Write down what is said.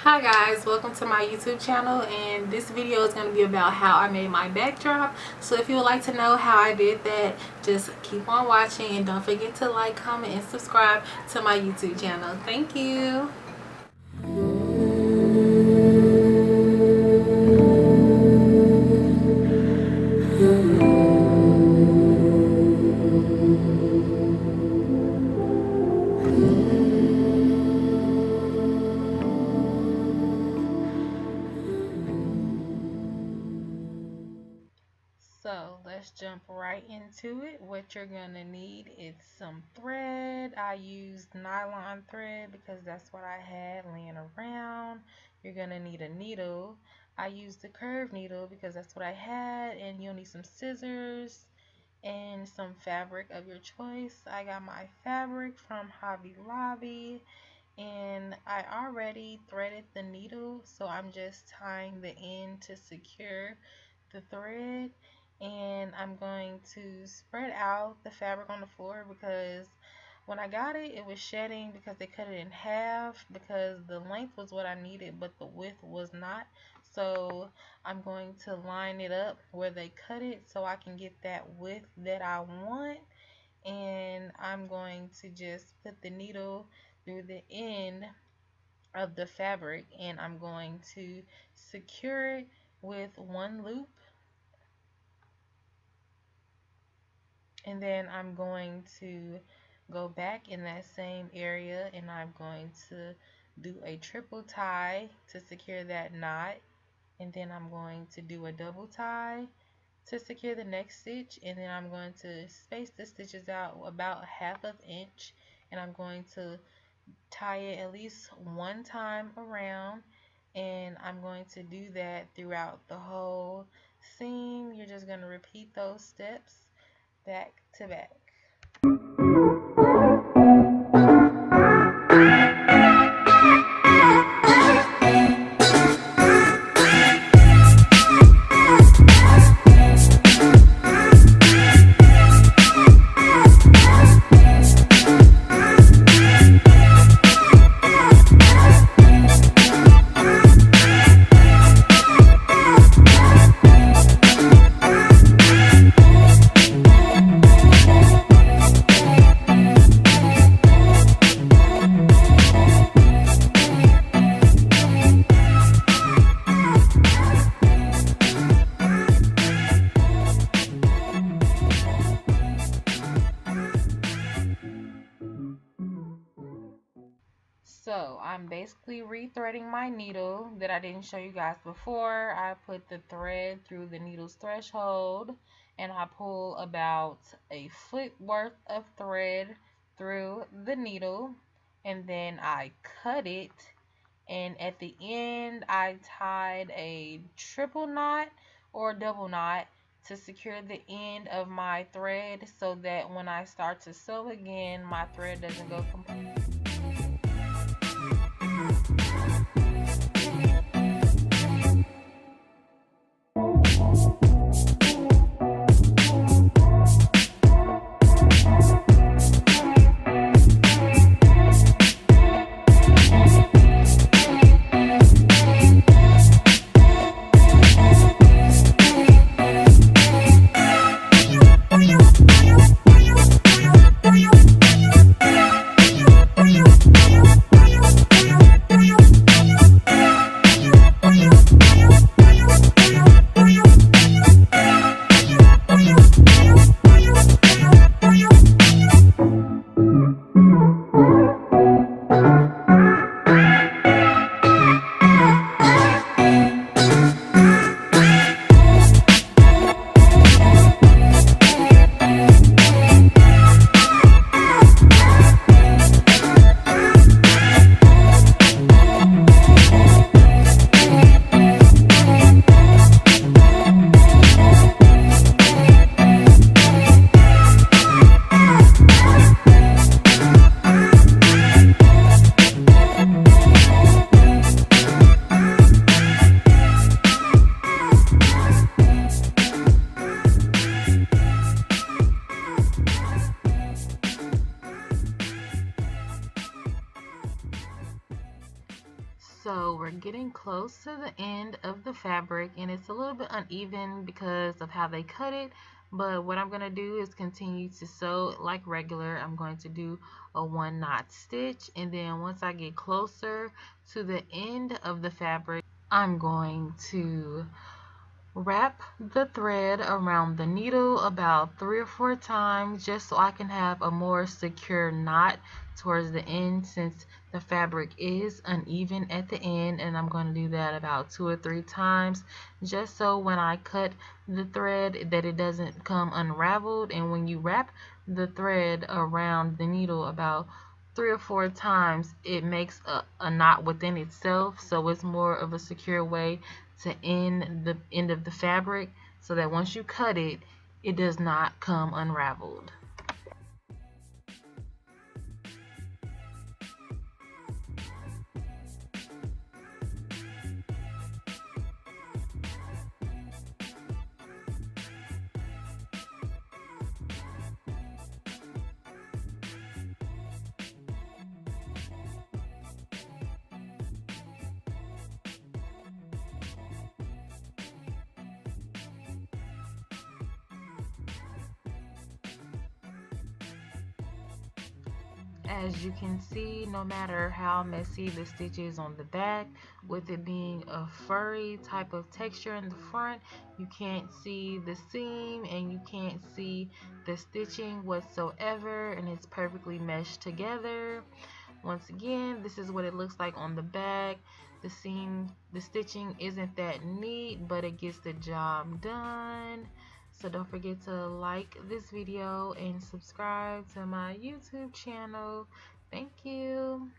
Hi guys, welcome to my YouTube channel, and this video is going to be about how I made my backdrop. So if you would like to know how I did that, just keep on watching and don't forget to like, comment, and subscribe to my YouTube channel. Thank you. So let's jump right into it. What you're gonna need is some thread. I used nylon thread because that's what I had laying around. You're gonna need a needle. I used the curved needle because that's what I had, and you'll need some scissors and some fabric of your choice. I got my fabric from Hobby Lobby, and I already threaded the needle, so I'm just tying the end to secure the thread. And I'm going to spread out the fabric on the floor because when I got it, it was shedding because they cut it in half because the length was what I needed but the width was not. So I'm going to line it up where they cut it so I can get that width that I want, and I'm going to just put the needle through the end of the fabric, and I'm going to secure it with one loop, and then I'm going to go back in that same area and I'm going to do a triple tie to secure that knot, and then I'm going to do a double tie to secure the next stitch, and then I'm going to space the stitches out about half an inch, and I'm going to tie it at least one time around, and I'm going to do that throughout the whole seam. You're just going to repeat those steps back to back. So I'm basically rethreading my needle that I didn't show you guys before. I put the thread through the needle's threshold, and I pull about a foot worth of thread through the needle, and then I cut it, and at the end I tied a triple knot or double knot to secure the end of my thread so that when I start to sew again, my thread doesn't go completely. So we're getting close to the end of the fabric, and it's a little bit uneven because of how they cut it, but what I'm going to do is continue to sew like regular. I'm going to do a 1-knot stitch, and then once I get closer to the end of the fabric, I'm going to wrap the thread around the needle about 3 or 4 times just so I can have a more secure knot towards the end, since the fabric is uneven at the end, and I'm going to do that about 2 or 3 times just so when I cut the thread that it doesn't come unraveled. And when you wrap the thread around the needle about 3 or 4 times, it makes a knot within itself, so it's more of a secure way to end the end of the fabric, so that once you cut it, it does not come unraveled. As you can see, no matter how messy the stitch is on the back, with it being a furry type of texture in the front, you can't see the seam and you can't see the stitching whatsoever, and it's perfectly meshed together. Once again, this is what it looks like on the back. The stitching isn't that neat, but it gets the job done. So don't forget to like this video and subscribe to my YouTube channel. Thank you.